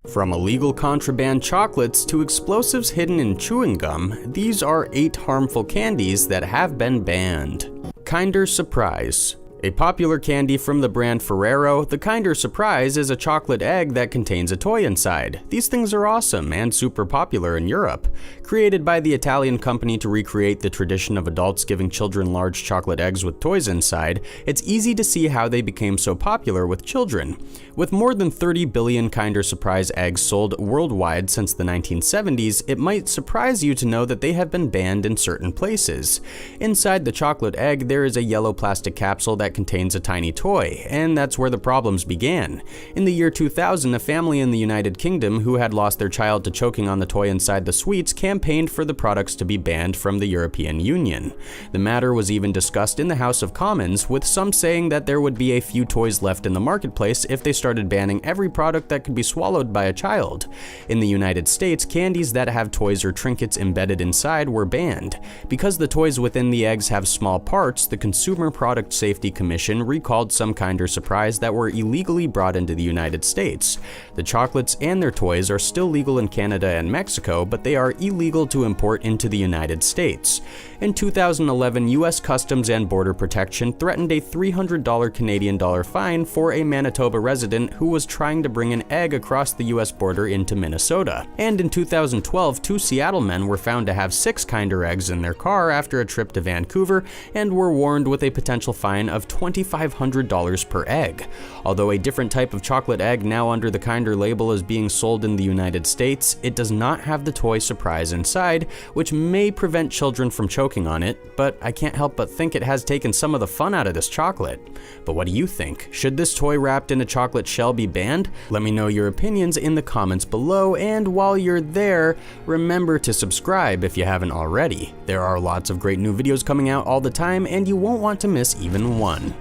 From illegal contraband chocolates to explosives hidden in chewing gum, these are 8 harmful candies that have been banned. Kinder Surprise. A popular candy from the brand Ferrero, the Kinder Surprise is a chocolate egg that contains a toy inside. These things are awesome and super popular in Europe. Created by the Italian company to recreate the tradition of adults giving children large chocolate eggs with toys inside, it's easy to see how they became so popular with children. With more than 30 billion Kinder Surprise eggs sold worldwide since the 1970s, it might surprise you to know that they have been banned in certain places. Inside the chocolate egg, there is a yellow plastic capsule that contains a tiny toy, and that's where the problems began. In the year 2000, a family in the United Kingdom who had lost their child to choking on the toy inside the sweets campaigned for the products to be banned from the European Union. The matter was even discussed in the House of Commons, with some saying that there would be a few toys left in the marketplace if they started banning every product that could be swallowed by a child. In the United States, candies that have toys or trinkets embedded inside were banned. Because the toys within the eggs have small parts, the Consumer Product Safety Commission recalled some Kinder Surprise that were illegally brought into the United States. The chocolates and their toys are still legal in Canada and Mexico, but they are illegal to import into the United States. In 2011, US Customs and Border Protection threatened a $300 Canadian dollar fine for a Manitoba resident who was trying to bring an egg across the US border into Minnesota. And in 2012, 2 Seattle men were found to have 6 Kinder eggs in their car after a trip to Vancouver and were warned with a potential fine of $2,500 per egg. Although a different type of chocolate egg now under the Kinder label is being sold in the United States, it does not have the toy surprise inside, which may prevent children from choking on it, but I can't help but think it has taken some of the fun out of this chocolate. But what do you think? Should this toy wrapped in a chocolate shell be banned? Let me know your opinions in the comments below, and while you're there, remember to subscribe if you haven't already. There are lots of great new videos coming out all the time, and you won't want to miss even one.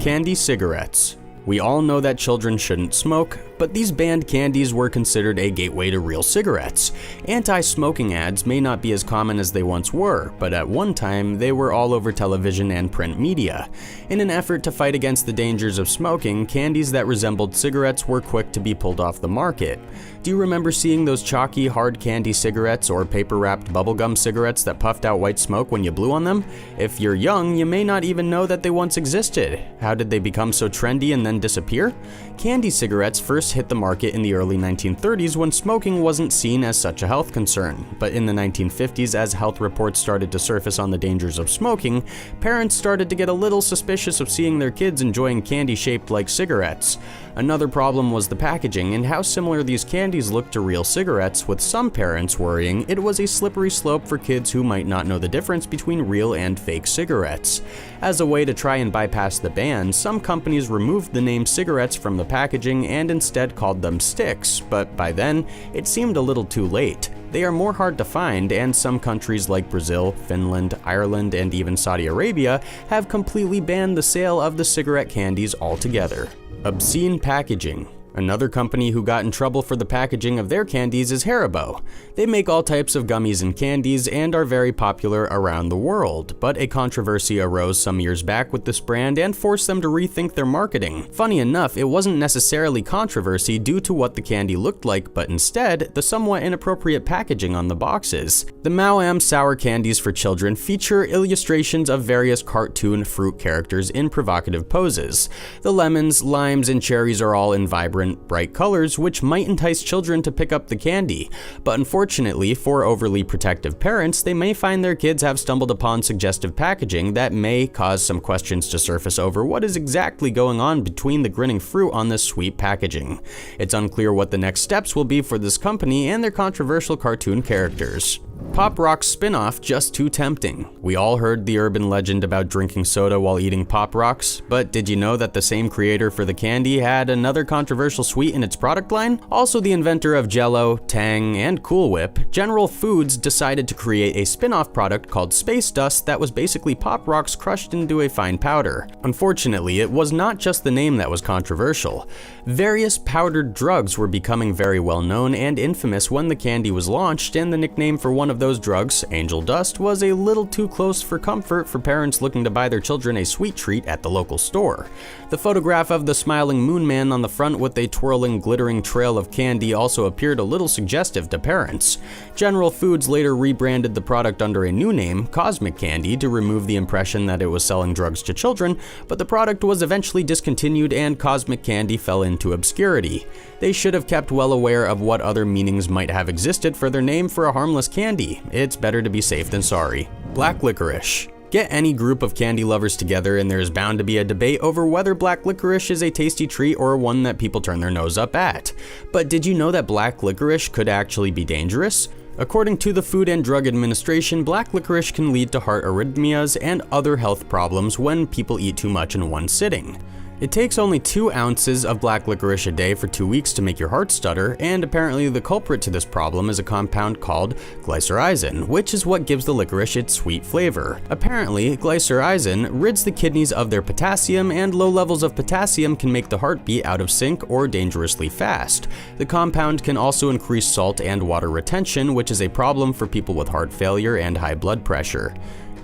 Candy cigarettes. We all know that children shouldn't smoke, but these banned candies were considered a gateway to real cigarettes. Anti-smoking ads may not be as common as they once were, but at one time they were all over television and print media. In an effort to fight against the dangers of smoking, candies that resembled cigarettes were quick to be pulled off the market. Do you remember seeing those chalky, hard candy cigarettes or paper-wrapped bubblegum cigarettes that puffed out white smoke when you blew on them? If you're young, you may not even know that they once existed. How did they become so trendy and then disappear? Candy cigarettes first hit the market in the early 1930s when smoking wasn't seen as such a health concern. But in the 1950s, as health reports started to surface on the dangers of smoking, parents started to get a little suspicious of seeing their kids enjoying candy shaped like cigarettes. Another problem was the packaging and how similar these candies looked to real cigarettes, with some parents worrying it was a slippery slope for kids who might not know the difference between real and fake cigarettes. As a way to try and bypass the ban, some companies removed the name cigarettes from the packaging and instead called them sticks, but by then, it seemed a little too late. They are more hard to find, and some countries like Brazil, Finland, Ireland, and even Saudi Arabia have completely banned the sale of the cigarette candies altogether. Obscene packaging. Another company who got in trouble for the packaging of their candies is Haribo. They make all types of gummies and candies and are very popular around the world, but a controversy arose some years back with this brand and forced them to rethink their marketing. Funny enough, it wasn't necessarily controversy due to what the candy looked like, but instead, the somewhat inappropriate packaging on the boxes. The Mao-Am sour candies for children feature illustrations of various cartoon fruit characters in provocative poses. The lemons, limes, and cherries are all in vibrant, bright colors, which might entice children to pick up the candy. But unfortunately, for overly protective parents, they may find their kids have stumbled upon suggestive packaging that may cause some questions to surface over what is exactly going on between the grinning fruit on this sweet packaging. It's unclear what the next steps will be for this company and their controversial cartoon characters. Rocks SpinOff just too tempting. We all heard the urban legend about drinking soda while eating Pop Rocks, but did you know that the same creator for the candy had another controversial sweet in its product line? Also the inventor of Jell-O, Tang, and Cool Whip, General Foods decided to create a spin-off product called Space Dust that was basically Pop Rocks crushed into a fine powder. Unfortunately, it was not just the name that was controversial. Various powdered drugs were becoming very well known and infamous when the candy was launched, and the nickname for one one of those drugs, angel dust, was a little too close for comfort for parents looking to buy their children a sweet treat at the local store. The photograph of the smiling moon man on the front with a twirling, glittering trail of candy also appeared a little suggestive to parents. General Foods later rebranded the product under a new name, Cosmic Candy, to remove the impression that it was selling drugs to children, but the product was eventually discontinued and Cosmic Candy fell into obscurity. They should have kept well aware of what other meanings might have existed for their name for a harmless candy. It's better to be safe than sorry. Black licorice. Get any group of candy lovers together and there is bound to be a debate over whether black licorice is a tasty treat or one that people turn their nose up at. But did you know that black licorice could actually be dangerous? According to the Food and Drug Administration, black licorice can lead to heart arrhythmias and other health problems when people eat too much in one sitting. It takes only 2 ounces of black licorice a day for 2 weeks to make your heart stutter, and apparently the culprit to this problem is a compound called glycyrrhizin, which is what gives the licorice its sweet flavor. Apparently, glycyrrhizin rids the kidneys of their potassium, and low levels of potassium can make the heart beat out of sync or dangerously fast. The compound can also increase salt and water retention, which is a problem for people with heart failure and high blood pressure.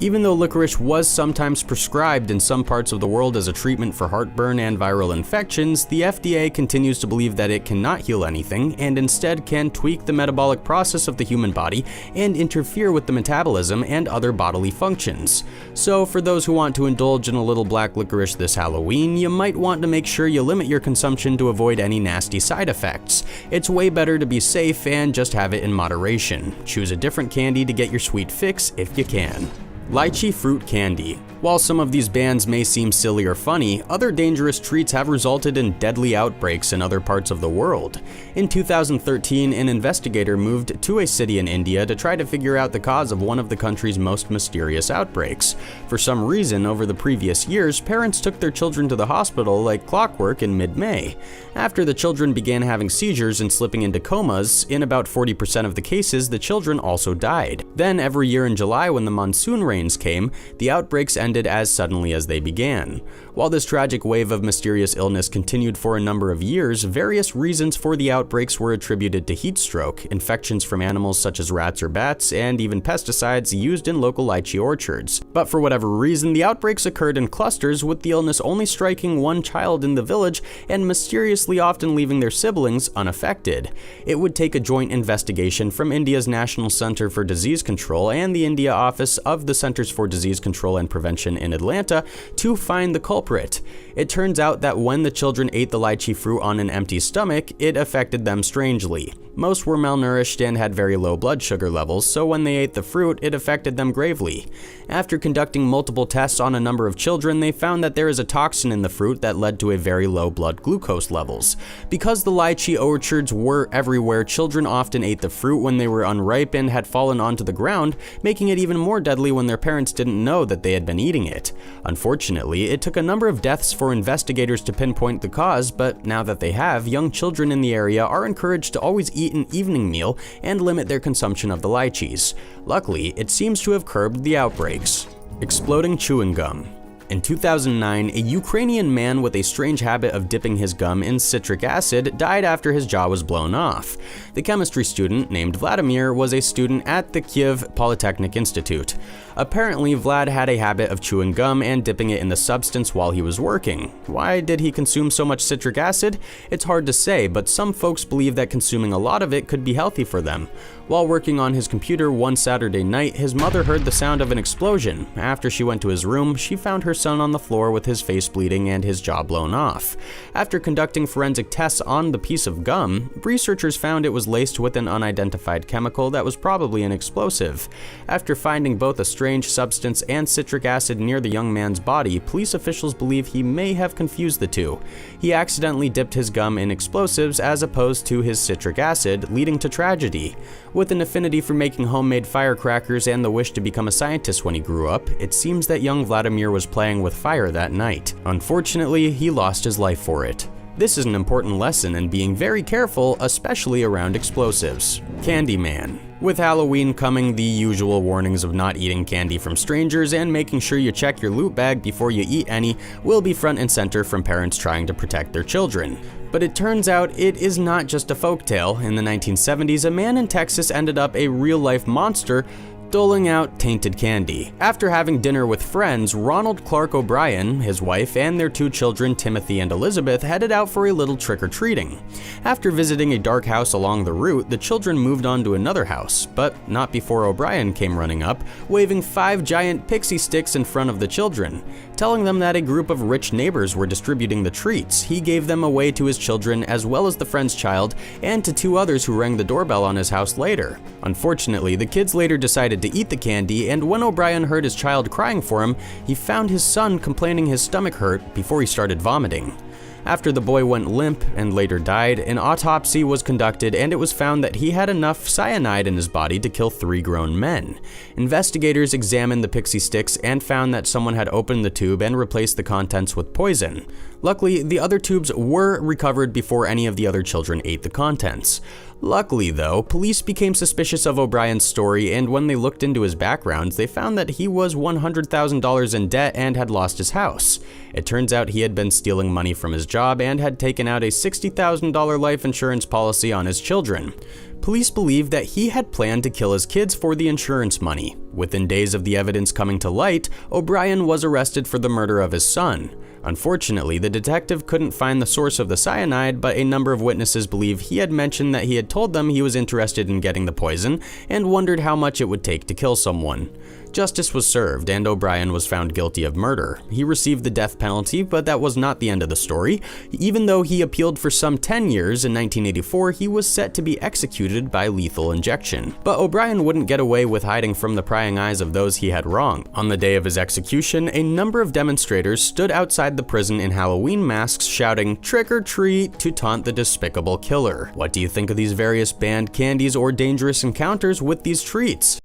Even though licorice was sometimes prescribed in some parts of the world as a treatment for heartburn and viral infections, the FDA continues to believe that it cannot heal anything and instead can tweak the metabolic process of the human body and interfere with the metabolism and other bodily functions. So for those who want to indulge in a little black licorice this Halloween, you might want to make sure you limit your consumption to avoid any nasty side effects. It's way better to be safe and just have it in moderation. Choose a different candy to get your sweet fix if you can. Lychee Fruit candy. While some of these bans may seem silly or funny, other dangerous treats have resulted in deadly outbreaks in other parts of the world. In 2013, an investigator moved to a city in India to try to figure out the cause of one of the country's most mysterious outbreaks. For some reason, over the previous years, parents took their children to the hospital like clockwork in mid-May. After the children began having seizures and slipping into comas, in about 40% of the cases, the children also died. Then, every year in July when the monsoon rains came, the outbreaks ended as suddenly as they began. While this tragic wave of mysterious illness continued for a number of years, various reasons for the outbreaks were attributed to heat stroke, infections from animals such as rats or bats, and even pesticides used in local lychee orchards. But for whatever reason, the outbreaks occurred in clusters, with the illness only striking one child in the village and mysteriously often leaving their siblings unaffected. It would take a joint investigation from India's National Center for Disease Control and the India office of the Centers for Disease Control and Prevention in Atlanta to find the culprit. It turns out that when the children ate the lychee fruit on an empty stomach, it affected them strangely. Most were malnourished and had very low blood sugar levels, so when they ate the fruit, it affected them gravely. After conducting multiple tests on a number of children, they found that there is a toxin in the fruit that led to a very low blood glucose levels. Because the lychee orchards were everywhere, children often ate the fruit when they were unripe and had fallen onto the ground, making it even more deadly when their parents didn't know that they had been eating it. Unfortunately, it took a number of deaths for investigators to pinpoint the cause, but now that they have, young children in the area are encouraged to always eat an evening meal and limit their consumption of the lychees. Luckily, it seems to have curbed the outbreaks. Exploding chewing gum. In 2009, a Ukrainian man with a strange habit of dipping his gum in citric acid died after his jaw was blown off. The chemistry student, named Vladimir, was a student at the Kyiv Polytechnic Institute. Apparently, Vlad had a habit of chewing gum and dipping it in the substance while he was working. Why did he consume so much citric acid? It's hard to say, but some folks believe that consuming a lot of it could be healthy for them. While working on his computer one Saturday night, his mother heard the sound of an explosion. After she went to his room, she found her son on the floor with his face bleeding and his jaw blown off. After conducting forensic tests on the piece of gum, researchers found it was laced with an unidentified chemical that was probably an explosive. After finding both a strange substance and citric acid near the young man's body, police officials believe he may have confused the two. He accidentally dipped his gum in explosives as opposed to his citric acid, leading to tragedy. With an affinity for making homemade firecrackers and the wish to become a scientist when he grew up, it seems that young Vladimir was playing with fire that night. Unfortunately, he lost his life for it. This is an important lesson in being very careful, especially around explosives. Candyman. With Halloween coming, the usual warnings of not eating candy from strangers and making sure you check your loot bag before you eat any will be front and center from parents trying to protect their children. But it turns out it is not just a folktale. In the 1970s, a man in Texas ended up a real-life monster doling out tainted candy. After having dinner with friends, Ronald Clark O'Brien, his wife, and their 2 children, Timothy and Elizabeth, headed out for a little trick-or-treating. After visiting a dark house along the route, the children moved on to another house, but not before O'Brien came running up, waving 5 giant pixie sticks in front of the children. Telling them that a group of rich neighbors were distributing the treats, he gave them away to his children as well as the friend's child and to 2 others who rang the doorbell on his house later. Unfortunately, the kids later decided to eat the candy, and when O'Brien heard his child crying for him, he found his son complaining his stomach hurt before he started vomiting. After the boy went limp and later died, an autopsy was conducted and it was found that he had enough cyanide in his body to kill 3 grown men. Investigators examined the pixie sticks and found that someone had opened the tube and replaced the contents with poison. Luckily, the other tubes were recovered before any of the other children ate the contents. Luckily though, police became suspicious of O'Brien's story, and when they looked into his background, they found that he was $100,000 in debt and had lost his house. It turns out he had been stealing money from his job and had taken out a $60,000 life insurance policy on his children. Police believe that he had planned to kill his kids for the insurance money. Within days of the evidence coming to light, O'Brien was arrested for the murder of his son. Unfortunately, the detective couldn't find the source of the cyanide, but a number of witnesses believe he had mentioned that he had told them he was interested in getting the poison and wondered how much it would take to kill someone. Justice was served and O'Brien was found guilty of murder. He received the death penalty, but that was not the end of the story. Even though he appealed for some 10 years, in 1984 he was set to be executed by lethal injection. But O'Brien wouldn't get away with hiding from the prying eyes of those he had wronged. On the day of his execution, a number of demonstrators stood outside the prison in Halloween masks shouting "Trick or treat" to taunt the despicable killer. What do you think of these various banned candies or dangerous encounters with these treats?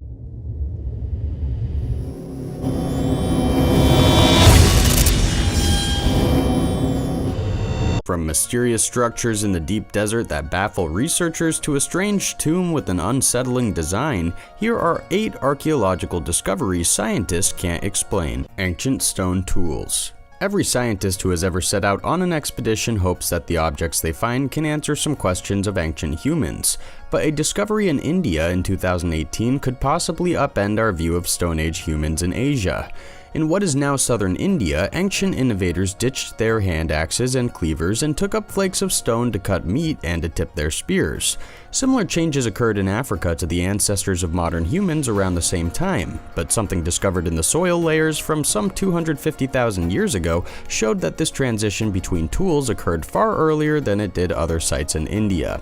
From mysterious structures in the deep desert that baffle researchers to a strange tomb with an unsettling design, here are 8 archaeological discoveries scientists can't explain. Ancient stone tools. Every scientist who has ever set out on an expedition hopes that the objects they find can answer some questions of ancient humans. But a discovery in India in 2018 could possibly upend our view of Stone Age humans in Asia. In what is now southern India, ancient innovators ditched their hand axes and cleavers and took up flakes of stone to cut meat and to tip their spears. Similar changes occurred in Africa to the ancestors of modern humans around the same time, but something discovered in the soil layers from some 250,000 years ago showed that this transition between tools occurred far earlier than it did other sites in India.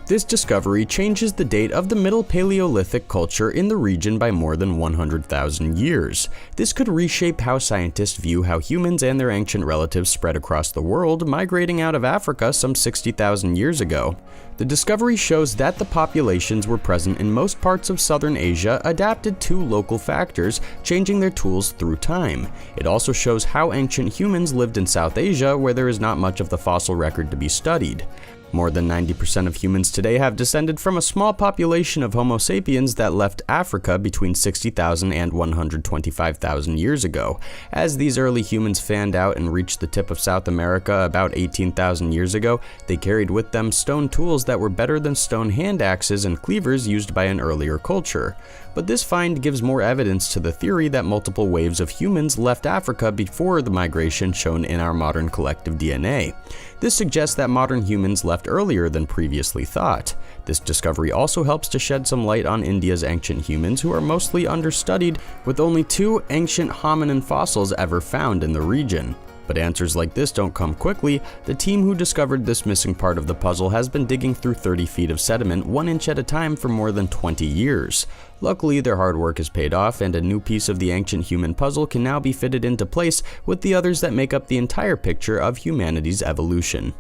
This discovery changes the date of the Middle Paleolithic culture in the region by more than 100,000 years. This could reshape how scientists view how humans and their ancient relatives spread across the world, migrating out of Africa some 60,000 years ago. The discovery shows that the populations were present in most parts of southern Asia, adapted to local factors, changing their tools through time. It also shows how ancient humans lived in South Asia, where there is not much of the fossil record to be studied. More than 90% of humans today have descended from a small population of Homo sapiens that left Africa between 60,000 and 125,000 years ago. As these early humans fanned out and reached the tip of South America about 18,000 years ago, they carried with them stone tools that were better than stone hand axes and cleavers used by an earlier culture. But this find gives more evidence to the theory that multiple waves of humans left Africa before the migration shown in our modern collective DNA. This suggests that modern humans left earlier than previously thought. This discovery also helps to shed some light on India's ancient humans, who are mostly understudied, with only 2 ancient hominin fossils ever found in the region. But answers like this don't come quickly. The team who discovered this missing part of the puzzle has been digging through 30 feet of sediment 1 inch at a time for more than 20 years. Luckily, their hard work has paid off, and a new piece of the ancient human puzzle can now be fitted into place with the others that make up the entire picture of humanity's evolution.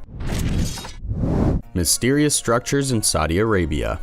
Mysterious structures in Saudi Arabia.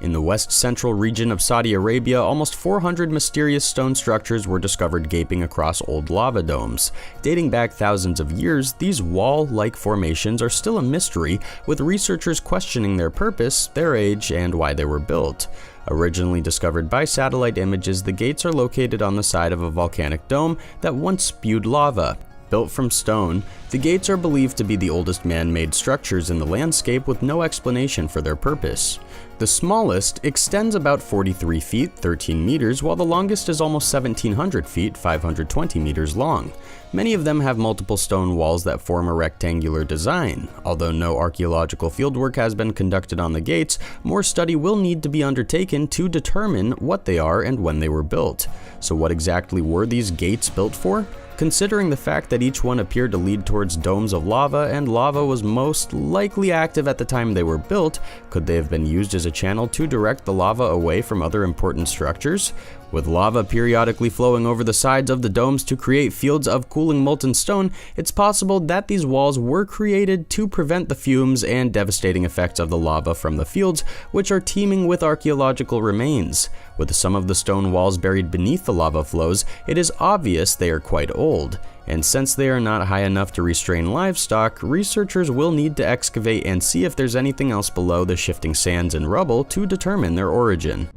In the west-central region of Saudi Arabia, almost 400 mysterious stone structures were discovered gaping across old lava domes. Dating back thousands of years, these wall-like formations are still a mystery, with researchers questioning their purpose, their age, and why they were built. Originally discovered by satellite images, the gates are located on the side of a volcanic dome that once spewed lava. Built from stone, the gates are believed to be the oldest man-made structures in the landscape with no explanation for their purpose. The smallest extends about 43 feet, 13 meters, while the longest is almost 1,700 feet, 520 meters long. Many of them have multiple stone walls that form a rectangular design. Although no archaeological fieldwork has been conducted on the gates, more study will need to be undertaken to determine what they are and when they were built. So what exactly were these gates built for? Considering the fact that each one appeared to lead towards domes of lava, and lava was most likely active at the time they were built, could they have been used as a channel to direct the lava away from other important structures? With lava periodically flowing over the sides of the domes to create fields of cooling molten stone, it's possible that these walls were created to prevent the fumes and devastating effects of the lava from the fields, which are teeming with archaeological remains. With some of the stone walls buried beneath the lava flows, it is obvious they are quite old. And since they are not high enough to restrain livestock, researchers will need to excavate and see if there's anything else below the shifting sands and rubble to determine their origin.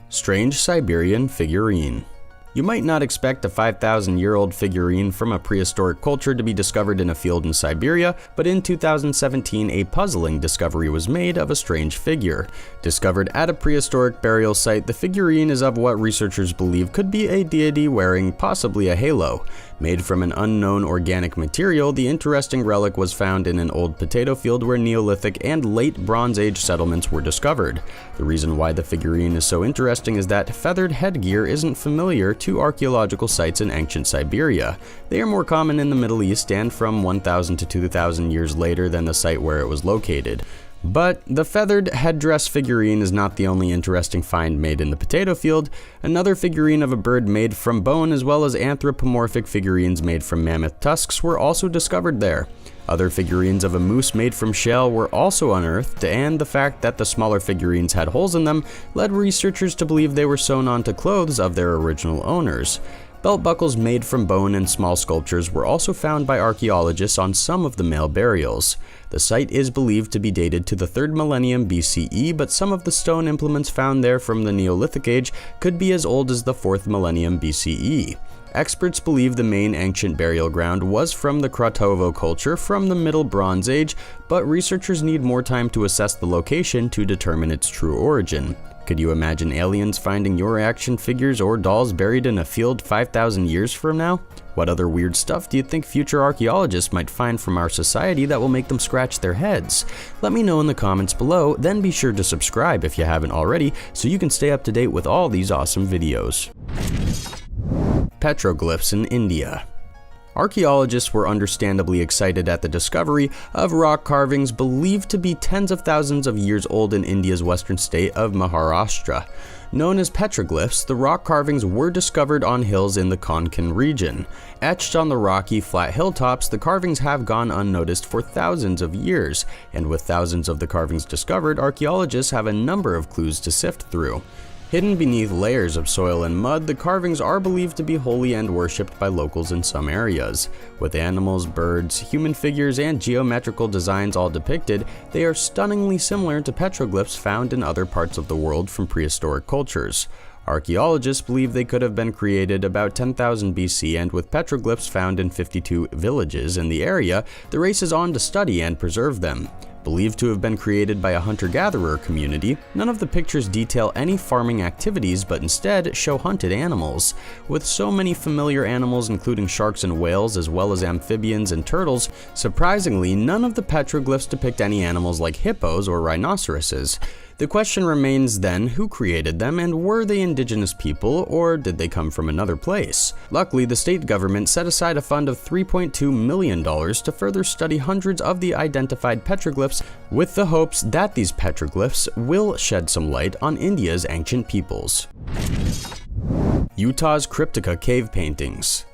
Strange Siberian figurine. You might not expect a 5,000-year-old figurine from a prehistoric culture to be discovered in a field in Siberia, but in 2017 a puzzling discovery was made of a strange figure. Discovered at a prehistoric burial site, the figurine is of what researchers believe could be a deity wearing possibly a halo. Made from an unknown organic material, the interesting relic was found in an old potato field where Neolithic and late Bronze Age settlements were discovered. The reason why the figurine is so interesting is that feathered headgear isn't familiar to archaeological sites in ancient Siberia. They are more common in the Middle East and from 1,000 to 2,000 years later than the site where it was located. But the feathered headdress figurine is not the only interesting find made in the potato field. Another figurine of a bird made from bone, as well as anthropomorphic figurines made from mammoth tusks, were also discovered there. Other figurines of a moose made from shell were also unearthed, and the fact that the smaller figurines had holes in them led researchers to believe they were sewn onto clothes of their original owners. Belt buckles made from bone and small sculptures were also found by archaeologists on some of the male burials. The site is believed to be dated to the 3rd millennium BCE, but some of the stone implements found there from the Neolithic age could be as old as the 4th millennium BCE. Experts believe the main ancient burial ground was from the Kratovo culture from the Middle Bronze Age, but researchers need more time to assess the location to determine its true origin. Could you imagine aliens finding your action figures or dolls buried in a field 5,000 years from now? What other weird stuff do you think future archaeologists might find from our society that will make them scratch their heads? Let me know in the comments below, then be sure to subscribe if you haven't already so you can stay up to date with all these awesome videos. Petroglyphs in India. Archaeologists were understandably excited at the discovery of rock carvings believed to be tens of thousands of years old in India's western state of Maharashtra. Known as petroglyphs, the rock carvings were discovered on hills in the Konkan region. Etched on the rocky, flat hilltops, the carvings have gone unnoticed for thousands of years, and with thousands of the carvings discovered, archaeologists have a number of clues to sift through. Hidden beneath layers of soil and mud, the carvings are believed to be holy and worshipped by locals in some areas. With animals, birds, human figures, and geometrical designs all depicted, they are stunningly similar to petroglyphs found in other parts of the world from prehistoric cultures. Archaeologists believe they could have been created about 10,000 BC, and with petroglyphs found in 52 villages in the area, the race is on to study and preserve them. Believed to have been created by a hunter-gatherer community, none of the pictures detail any farming activities but instead show hunted animals. With so many familiar animals including sharks and whales as well as amphibians and turtles, surprisingly none of the petroglyphs depict any animals like hippos or rhinoceroses. The question remains then, who created them, and were they indigenous people, or did they come from another place? Luckily, the state government set aside a fund of $3.2 million to further study hundreds of the identified petroglyphs, with the hopes that these petroglyphs will shed some light on India's ancient peoples. Utah's cryptica cave paintings.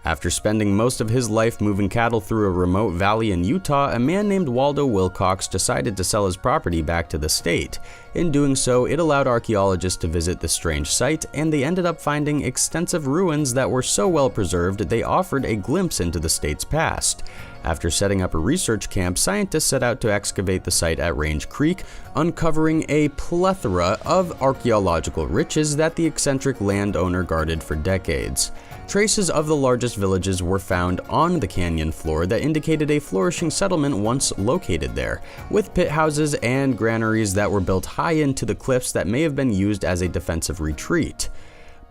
After spending most of his life moving cattle through a remote valley in Utah, a man named Waldo Wilcox decided to sell his property back to the state. In doing so, it allowed archaeologists to visit the strange site, and they ended up finding extensive ruins that were so well preserved they offered a glimpse into the state's past. After setting up a research camp, scientists set out to excavate the site at Range Creek, uncovering a plethora of archaeological riches that the eccentric landowner guarded for decades. Traces of the largest villages were found on the canyon floor that indicated a flourishing settlement once located there, with pit houses and granaries that were built high into the cliffs that may have been used as a defensive retreat.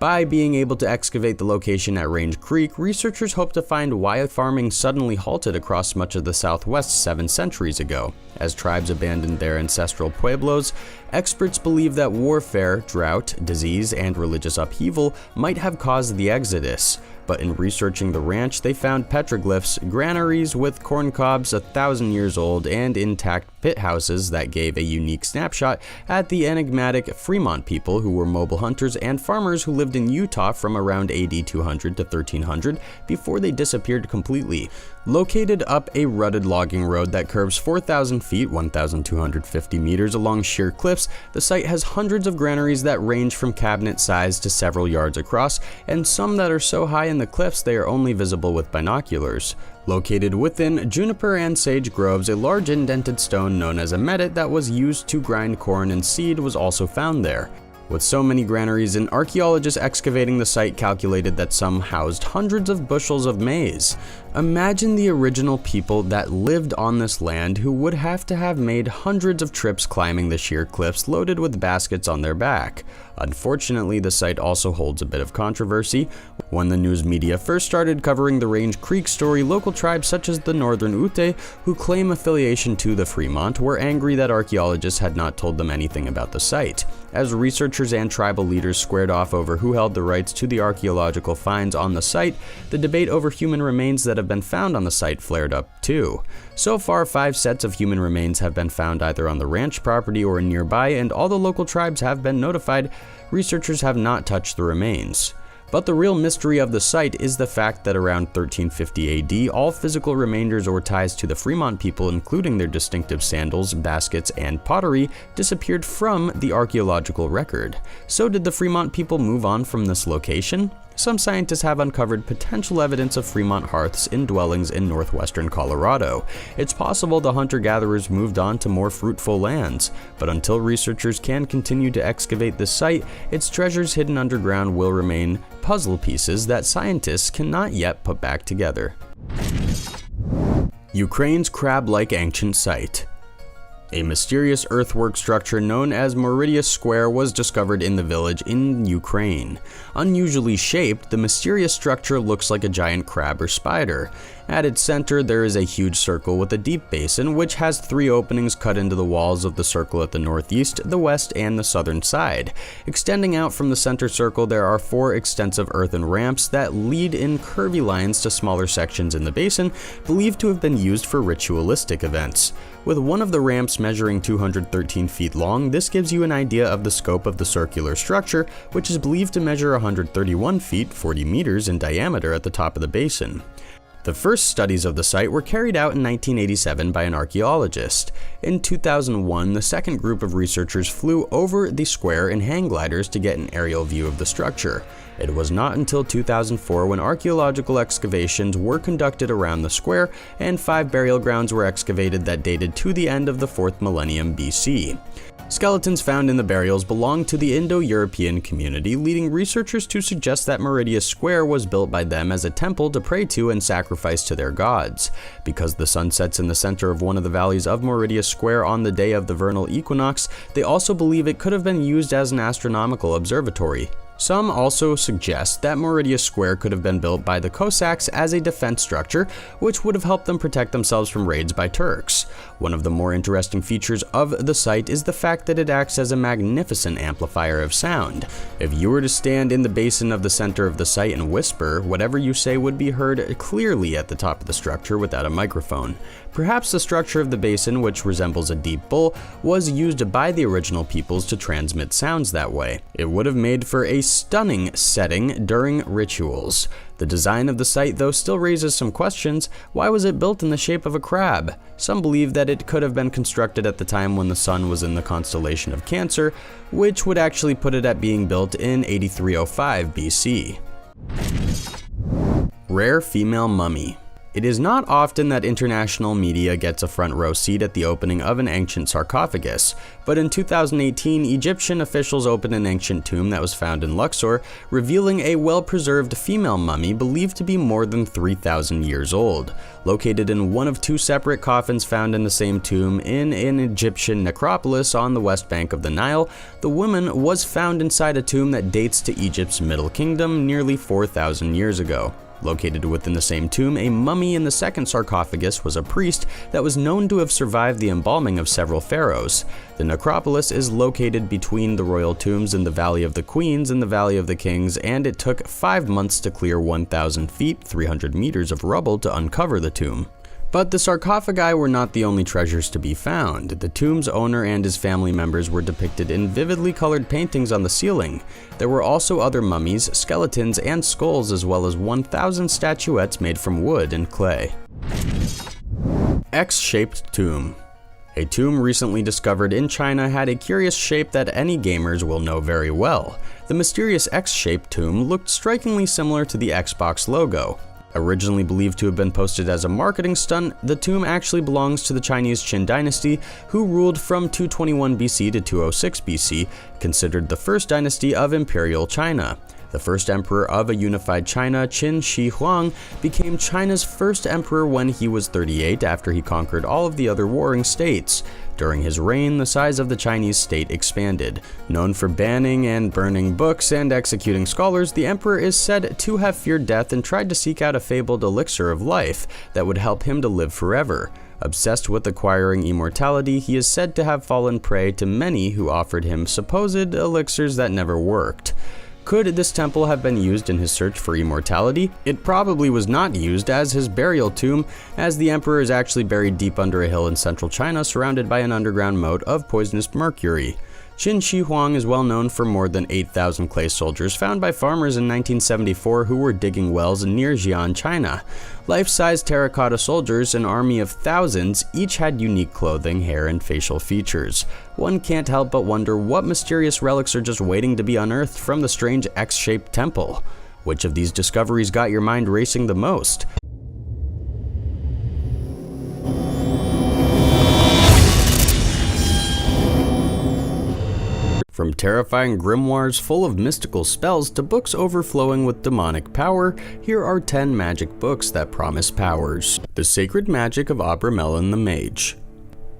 By being able to excavate the location at Range Creek, researchers hope to find why farming suddenly halted across much of the Southwest 7 centuries ago. As tribes abandoned their ancestral pueblos, experts believe that warfare, drought, disease, and religious upheaval might have caused the exodus. But in researching the ranch, they found petroglyphs, granaries with corn cobs 1,000 years old, and intact pit houses that gave a unique snapshot at the enigmatic Fremont people, who were mobile hunters and farmers who lived in Utah from around AD 200 to 1300 before they disappeared completely. Located up a rutted logging road that curves 4,000 feet, 1,250 meters along sheer cliffs, the site has hundreds of granaries that range from cabinet size to several yards across, and some that are so high in the cliffs they are only visible with binoculars. Located within juniper and sage groves, a large indented stone known as a medet that was used to grind corn and seed was also found there. With so many granaries, an archaeologist excavating the site calculated that some housed hundreds of bushels of maize. Imagine the original people that lived on this land who would have to have made hundreds of trips climbing the sheer cliffs loaded with baskets on their back. Unfortunately, the site also holds a bit of controversy. When the news media first started covering the Range Creek story, local tribes such as the Northern Ute, who claim affiliation to the Fremont, were angry that archaeologists had not told them anything about the site. As researchers and tribal leaders squared off over who held the rights to the archaeological finds on the site, the debate over human remains that have been found on the site flared up too. So far, 5 sets of human remains have been found either on the ranch property or nearby, and all the local tribes have been notified. Researchers have not touched the remains. But the real mystery of the site is the fact that around 1350 AD, all physical remainders or ties to the Fremont people, including their distinctive sandals, baskets, and pottery, disappeared from the archaeological record. So did the Fremont people move on from this location? Some scientists have uncovered potential evidence of Fremont hearths in dwellings in northwestern Colorado. It's possible the hunter-gatherers moved on to more fruitful lands, but until researchers can continue to excavate the site, its treasures hidden underground will remain puzzle pieces that scientists cannot yet put back together. Ukraine's crab-like ancient site. A mysterious earthwork structure known as Moridius Square was discovered in the village in Ukraine. Unusually shaped, the mysterious structure looks like a giant crab or spider. At its center, there is a huge circle with a deep basin, which has 3 openings cut into the walls of the circle at the northeast, the west, and the southern side. Extending out from the center circle, there are 4 extensive earthen ramps that lead in curvy lines to smaller sections in the basin, believed to have been used for ritualistic events. With one of the ramps measuring 213 feet long, this gives you an idea of the scope of the circular structure, which is believed to measure 131 feet, 40 meters in diameter at the top of the basin. The first studies of the site were carried out in 1987 by an archaeologist. In 2001, the second group of researchers flew over the square in hang gliders to get an aerial view of the structure. It was not until 2004 when archaeological excavations were conducted around the square and 5 burial grounds were excavated that dated to the end of the 4th millennium BC. Skeletons found in the burials belonged to the Indo-European community, leading researchers to suggest that Moridius Square was built by them as a temple to pray to and sacrifice to their gods. Because the sun sets in the center of one of the valleys of Moridius Square on the day of the vernal equinox, they also believe it could have been used as an astronomical observatory. Some also suggest that Moridius Square could have been built by the Cossacks as a defense structure, which would have helped them protect themselves from raids by Turks. One of the more interesting features of the site is the fact that it acts as a magnificent amplifier of sound. If you were to stand in the basin of the center of the site and whisper, whatever you say would be heard clearly at the top of the structure without a microphone. Perhaps the structure of the basin, which resembles a deep bowl, was used by the original peoples to transmit sounds that way. It would have made for a stunning setting during rituals. The design of the site, though, still raises some questions. Why was it built in the shape of a crab? Some believe that it could have been constructed at the time when the sun was in the constellation of Cancer, which would actually put it at being built in 8305 BC. Rare female mummy. It is not often that international media gets a front row seat at the opening of an ancient sarcophagus, but in 2018, Egyptian officials opened an ancient tomb that was found in Luxor, revealing a well-preserved female mummy believed to be more than 3,000 years old. Located in one of two separate coffins found in the same tomb in an Egyptian necropolis on the west bank of the Nile, the woman was found inside a tomb that dates to Egypt's Middle Kingdom nearly 4,000 years ago. Located within the same tomb, a mummy in the second sarcophagus was a priest that was known to have survived the embalming of several pharaohs. The necropolis is located between the royal tombs in the Valley of the Queens and the Valley of the Kings, and it took 5 months to clear 1,000 feet, 300 meters of rubble to uncover the tomb. But the sarcophagi were not the only treasures to be found. The tomb's owner and his family members were depicted in vividly colored paintings on the ceiling. There were also other mummies, skeletons, and skulls, as well as 1,000 statuettes made from wood and clay. Xshaped tomb. A tomb recently discovered in China had a curious shape that any gamers will know very well. The mysterious X-shaped tomb looked strikingly similar to the Xbox logo. Originally believed to have been posted as a marketing stunt, the tomb actually belongs to the Chinese Qin dynasty, who ruled from 221 BC to 206 BC, considered the first dynasty of imperial China. The first emperor of a unified China, Qin Shi Huang, became China's first emperor when he was 38 after he conquered all of the other warring states. During his reign, the size of the Chinese state expanded. Known for banning and burning books and executing scholars, the emperor is said to have feared death and tried to seek out a fabled elixir of life that would help him to live forever. Obsessed with acquiring immortality, he is said to have fallen prey to many who offered him supposed elixirs that never worked. Could this temple have been used in his search for immortality? It probably was not used as his burial tomb, as the emperor is actually buried deep under a hill in central China surrounded by an underground moat of poisonous mercury. Qin Shi Huang is well known for more than 8,000 clay soldiers found by farmers in 1974 who were digging wells near Xi'an, China. Life-size terracotta soldiers, an army of thousands, each had unique clothing, hair, and facial features. One can't help but wonder what mysterious relics are just waiting to be unearthed from the strange X-shaped temple. Which of these discoveries got your mind racing the most? From terrifying grimoires full of mystical spells to books overflowing with demonic power, here are 10 magic books that promise powers. The Sacred Magic of Abramelin the Mage.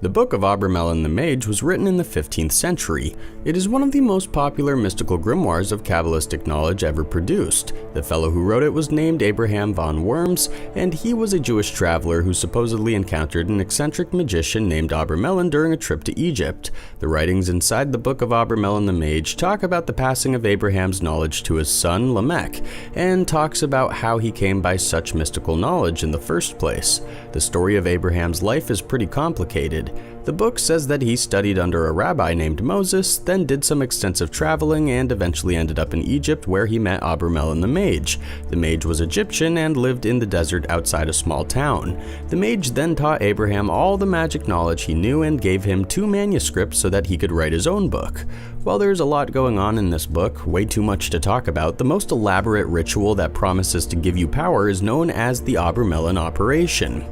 The Book of Abramelin the Mage was written in the 15th century. It is one of the most popular mystical grimoires of Kabbalistic knowledge ever produced. The fellow who wrote it was named Abraham von Worms, and he was a Jewish traveler who supposedly encountered an eccentric magician named Abramelin during a trip to Egypt. The writings inside the Book of Abramelin the Mage talk about the passing of Abraham's knowledge to his son Lamech, and talks about how he came by such mystical knowledge in the first place. The story of Abraham's life is pretty complicated. The book says that he studied under a rabbi named Moses, then did some extensive traveling, and eventually ended up in Egypt where he met Abramelin the Mage. The mage was Egyptian and lived in the desert outside a small town. The mage then taught Abraham all the magic knowledge he knew and gave him 2 manuscripts so that he could write his own book. While there's a lot going on in this book, way too much to talk about, the most elaborate ritual that promises to give you power is known as the Abramelin Operation.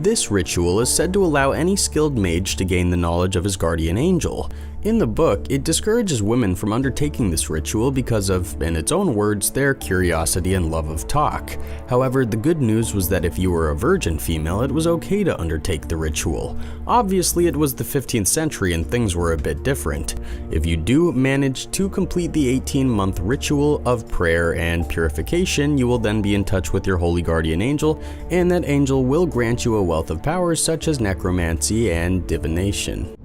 This ritual is said to allow any skilled mage to gain the knowledge of his guardian angel. In the book, it discourages women from undertaking this ritual because of, in its own words, their curiosity and love of talk. However, the good news was that if you were a virgin female, it was okay to undertake the ritual. Obviously, it was the 15th century and things were a bit different. If you do manage to complete the 18-month ritual of prayer and purification, you will then be in touch with your holy guardian angel, and that angel will grant you a wealth of powers such as necromancy and divination.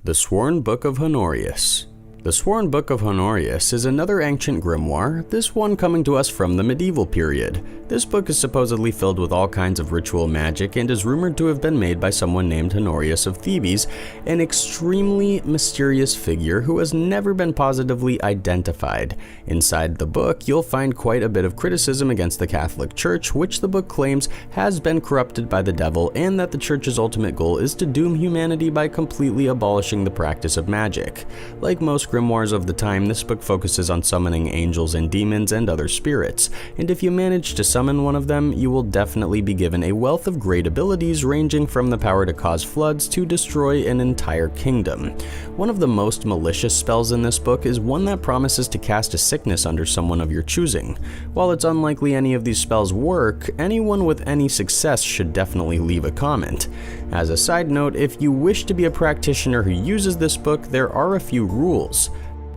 The Sworn Book of Honorius. The Sworn Book of Honorius is another ancient grimoire, this one coming to us from the medieval period. This book is supposedly filled with all kinds of ritual magic and is rumored to have been made by someone named Honorius of Thebes, an extremely mysterious figure who has never been positively identified. Inside the book, you'll find quite a bit of criticism against the Catholic Church, which the book claims has been corrupted by the devil, and that the Church's ultimate goal is to doom humanity by completely abolishing the practice of magic. Like most grimoires of the time, this book focuses on summoning angels and demons and other spirits, and if you manage to summon one of them, you will definitely be given a wealth of great abilities ranging from the power to cause floods to destroy an entire kingdom. One of the most malicious spells in this book is one that promises to cast a sickness under someone of your choosing. While it's unlikely any of these spells work, anyone with any success should definitely leave a comment. As a side note, if you wish to be a practitioner who uses this book, there are a few rules.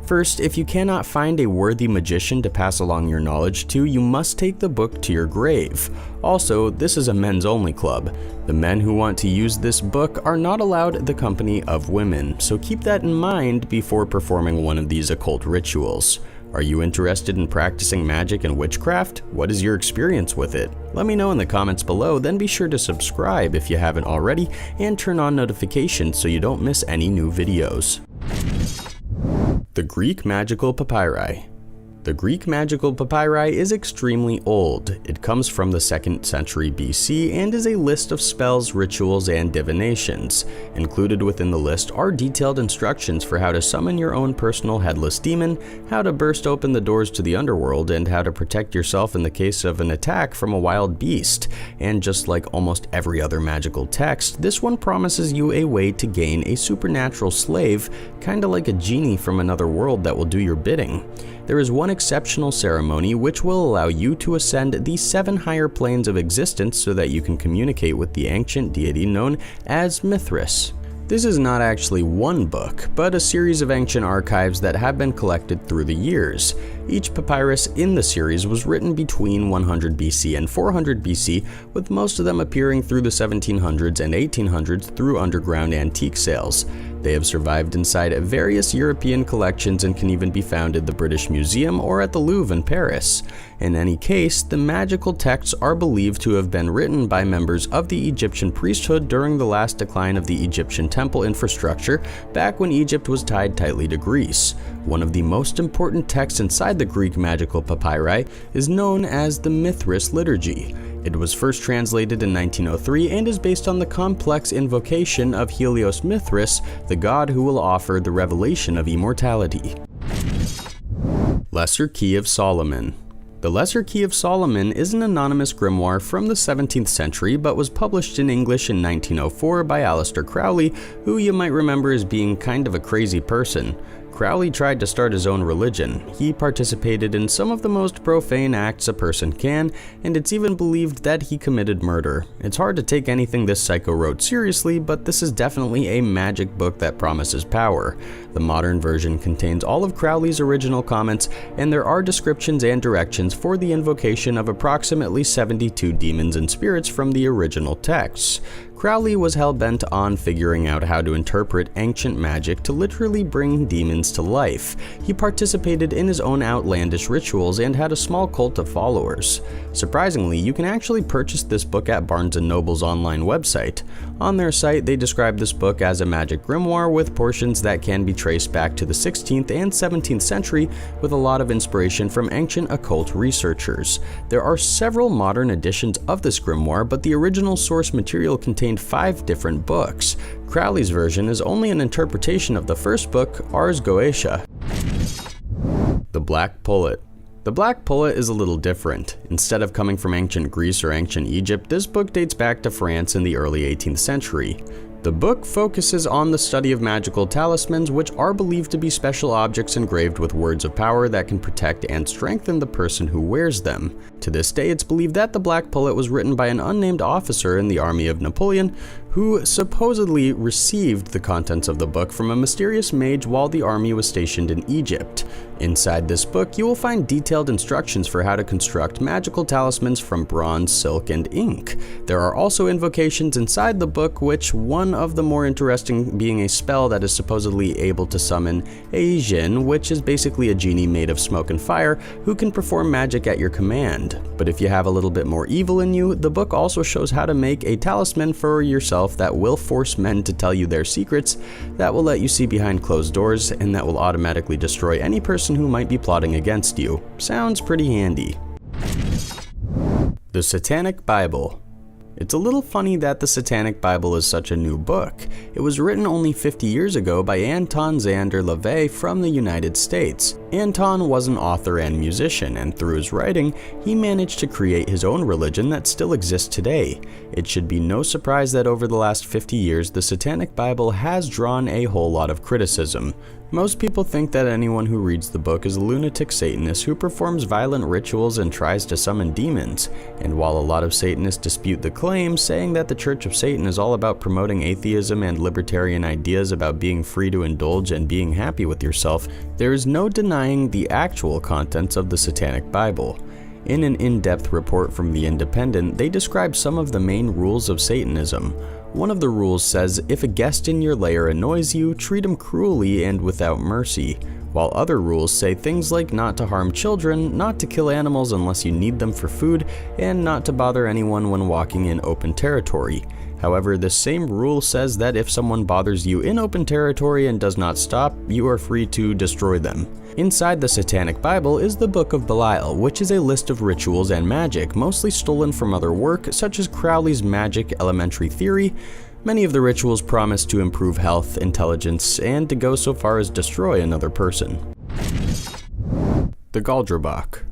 First, if you cannot find a worthy magician to pass along your knowledge to, you must take the book to your grave. Also, this is a men's only club. The men who want to use this book are not allowed the company of women, so keep that in mind before performing one of these occult rituals. Are you interested in practicing magic and witchcraft? What is your experience with it? Let me know in the comments below, then be sure to subscribe if you haven't already, and turn on notifications so you don't miss any new videos. The Greek Magical Papyri. The Greek Magical Papyri is extremely old. It comes from the 2nd century BC and is a list of spells, rituals, and divinations. Included within the list are detailed instructions for how to summon your own personal headless demon, how to burst open the doors to the underworld, and how to protect yourself in the case of an attack from a wild beast. And just like almost every other magical text, this one promises you a way to gain a supernatural slave, kinda like a genie from another world that will do your bidding. There is one exceptional ceremony which will allow you to ascend the 7 higher planes of existence so that you can communicate with the ancient deity known as Mithras. This is not actually one book, but a series of ancient archives that have been collected through the years. Each papyrus in the series was written between 100 BC and 400 BC, with most of them appearing through the 1700s and 1800s through underground antique sales. They have survived inside various European collections and can even be found at the British Museum or at the Louvre in Paris. In any case, the magical texts are believed to have been written by members of the Egyptian priesthood during the last decline of the Egyptian temple infrastructure, back when Egypt was tied tightly to Greece. One of the most important texts inside the Greek magical papyri is known as the Mithras liturgy. It was first translated in 1903 and is based on the complex invocation of Helios Mithras, the god who will offer the revelation of immortality. Lesser Key of Solomon. The Lesser Key of Solomon is an anonymous grimoire from the 17th century but was published in English in 1904 by Aleister Crowley, who you might remember as being kind of a crazy person. Crowley tried to start his own religion. He participated in some of the most profane acts a person can, and it's even believed that he committed murder. It's hard to take anything this psycho wrote seriously, but this is definitely a magic book that promises power. The modern version contains all of Crowley's original comments, and there are descriptions and directions for the invocation of approximately 72 demons and spirits from the original texts. Crowley was hell-bent on figuring out how to interpret ancient magic to literally bring demons to life. He participated in his own outlandish rituals and had a small cult of followers. Surprisingly, you can actually purchase this book at Barnes & Noble's online website. On their site, they describe this book as a magic grimoire with portions that can be traced back to the 16th and 17th century, with a lot of inspiration from ancient occult researchers. There are several modern editions of this grimoire, but the original source material contained 5 different books. Crowley's version is only an interpretation of the first book, Ars Goetia. The Black Pullet. The Black Pullet is a little different. Instead of coming from ancient Greece or ancient Egypt, this book dates back to France in the early 18th century. The book focuses on the study of magical talismans, which are believed to be special objects engraved with words of power that can protect and strengthen the person who wears them. To this day, it's believed that the Black Pullet was written by an unnamed officer in the army of Napoleon, who supposedly received the contents of the book from a mysterious mage while the army was stationed in Egypt. Inside this book, you will find detailed instructions for how to construct magical talismans from bronze, silk, and ink. There are also invocations inside the book, which one of the more interesting being a spell that is supposedly able to summon a jinn, which is basically a genie made of smoke and fire who can perform magic at your command. But if you have a little bit more evil in you, the book also shows how to make a talisman for yourself that will force men to tell you their secrets, that will let you see behind closed doors, and that will automatically destroy any person who might be plotting against you. Sounds pretty handy. The Satanic Bible. It's a little funny that the Satanic Bible is such a new book. It was written only 50 years ago by Anton Szandor LaVey from the United States. Anton was an author and musician, and through his writing, he managed to create his own religion that still exists today. It should be no surprise that over the last 50 years, the Satanic Bible has drawn a whole lot of criticism. Most people think that anyone who reads the book is a lunatic Satanist who performs violent rituals and tries to summon demons. And while a lot of Satanists dispute the claim, saying that the Church of Satan is all about promoting atheism and libertarian ideas about being free to indulge and being happy with yourself, there is no denying the actual contents of the Satanic Bible. In an in-depth report from The Independent, they describe some of the main rules of Satanism. One of the rules says, if a guest in your lair annoys you, treat him cruelly and without mercy, while other rules say things like not to harm children, not to kill animals unless you need them for food, and not to bother anyone when walking in open territory. However, this same rule says that if someone bothers you in open territory and does not stop, you are free to destroy them. Inside the Satanic Bible is the Book of Belial, which is a list of rituals and magic, mostly stolen from other work, such as Crowley's Magic Elementary Theory. Many of the rituals promise to improve health, intelligence, and to go so far as destroy another person. The Galderbach.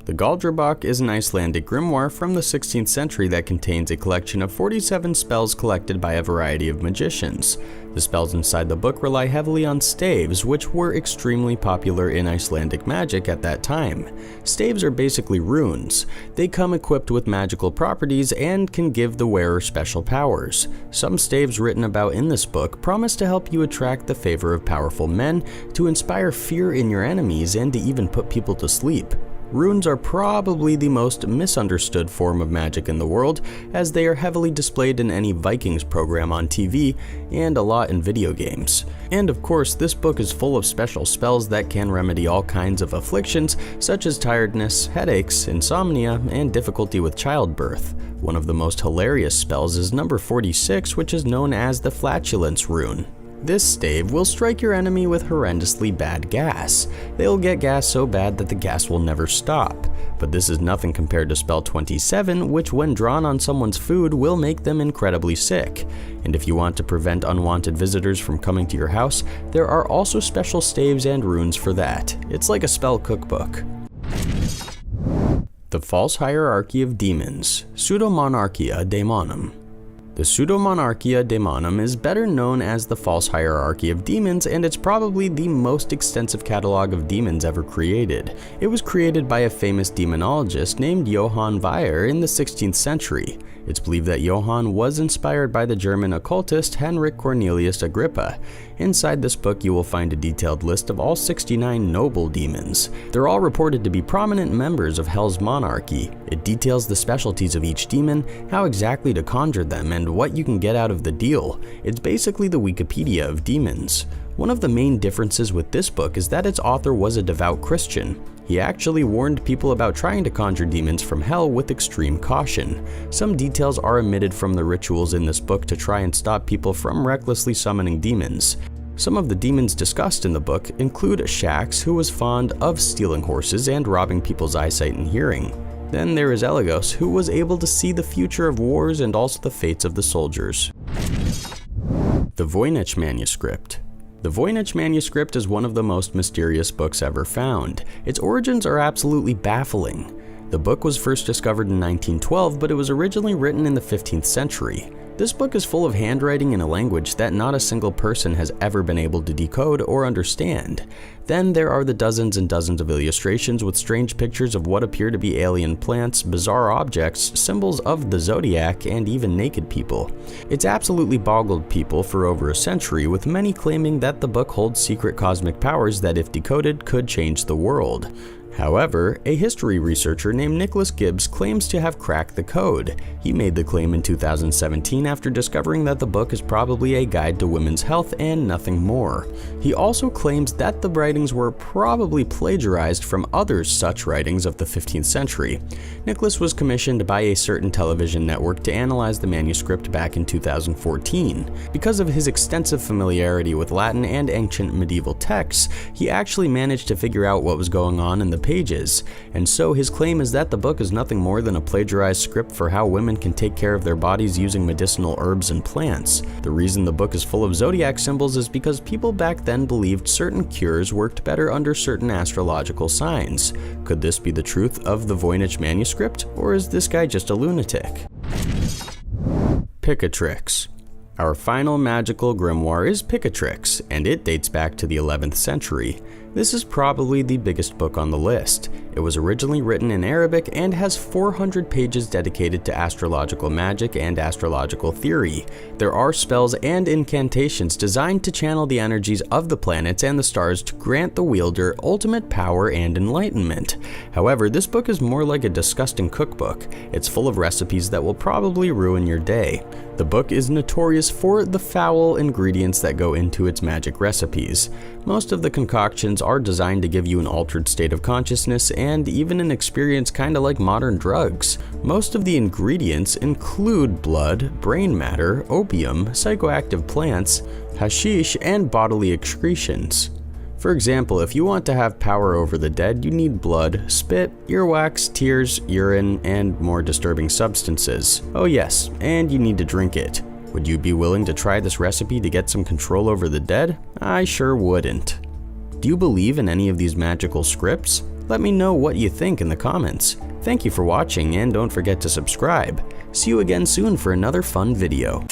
The Galderbach is an Icelandic grimoire from the 16th century that contains a collection of 47 spells collected by a variety of magicians. The spells inside the book rely heavily on staves, which were extremely popular in Icelandic magic at that time. Staves are basically runes. They come equipped with magical properties and can give the wearer special powers. Some staves written about in this book promise to help you attract the favor of powerful men, to inspire fear in your enemies, and to even put people to sleep. Runes are probably the most misunderstood form of magic in the world, as they are heavily displayed in any Vikings program on TV and a lot in video games. And of course, this book is full of special spells that can remedy all kinds of afflictions, such as tiredness, headaches, insomnia, and difficulty with childbirth. One of the most hilarious spells is number 46, which is known as the Flatulence Rune. This stave will strike your enemy with horrendously bad gas. They'll get gas so bad that the gas will never stop. But this is nothing compared to spell 27, which when drawn on someone's food will make them incredibly sick. And if you want to prevent unwanted visitors from coming to your house, there are also special staves and runes for that. It's like a spell cookbook. The False Hierarchy of Demons, Pseudomonarchia Daemonum. The Pseudomonarchia Daemonum is better known as the False Hierarchy of Demons, and it's probably the most extensive catalog of demons ever created. It was created by a famous demonologist named Johann Weyer in the 16th century. It's believed that Johann was inspired by the German occultist Heinrich Cornelius Agrippa. Inside this book, you will find a detailed list of all 69 noble demons. They're all reported to be prominent members of Hell's monarchy. It details the specialties of each demon, how exactly to conjure them, and what you can get out of the deal. It's basically the Wikipedia of demons. One of the main differences with this book is that its author was a devout Christian. He actually warned people about trying to conjure demons from hell with extreme caution. Some details are omitted from the rituals in this book to try and stop people from recklessly summoning demons. Some of the demons discussed in the book include Shax, who was fond of stealing horses and robbing people's eyesight and hearing. Then there is Eligos, who was able to see the future of wars and also the fates of the soldiers. The Voynich Manuscript. The Voynich Manuscript is one of the most mysterious books ever found. Its origins are absolutely baffling. The book was first discovered in 1912, but it was originally written in the 15th century. This book is full of handwriting in a language that not a single person has ever been able to decode or understand. Then there are the dozens and dozens of illustrations with strange pictures of what appear to be alien plants, bizarre objects, symbols of the zodiac, and even naked people. It's absolutely boggled people for over a century, with many claiming that the book holds secret cosmic powers that, if decoded, could change the world. However, a history researcher named Nicholas Gibbs claims to have cracked the code. He made the claim in 2017 after discovering that the book is probably a guide to women's health and nothing more. He also claims that the writings were probably plagiarized from other such writings of the 15th century. Nicholas was commissioned by a certain television network to analyze the manuscript back in 2014. Because of his extensive familiarity with Latin and ancient medieval texts, he actually managed to figure out what was going on in the pages, and so his claim is that the book is nothing more than a plagiarized script for how women can take care of their bodies using medicinal herbs and plants. The reason the book is full of zodiac symbols is because people back then believed certain cures worked better under certain astrological signs. Could this be the truth of the Voynich Manuscript, or is this guy just a lunatic? Picatrix. Our final magical grimoire is Picatrix, and it dates back to the 11th century. This is probably the biggest book on the list. It was originally written in Arabic and has 400 pages dedicated to astrological magic and astrological theory. There are spells and incantations designed to channel the energies of the planets and the stars to grant the wielder ultimate power and enlightenment. However, this book is more like a disgusting cookbook. It's full of recipes that will probably ruin your day. The book is notorious for the foul ingredients that go into its magic recipes. Most of the concoctions are designed to give you an altered state of consciousness and even an experience kinda like modern drugs. Most of the ingredients include blood, brain matter, opium, psychoactive plants, hashish, and bodily excretions. For example, if you want to have power over the dead, you need blood, spit, earwax, tears, urine, and more disturbing substances. Oh yes, and you need to drink it. Would you be willing to try this recipe to get some control over the dead? I sure wouldn't. Do you believe in any of these magical scripts? Let me know what you think in the comments. Thank you for watching, and don't forget to subscribe. See you again soon for another fun video.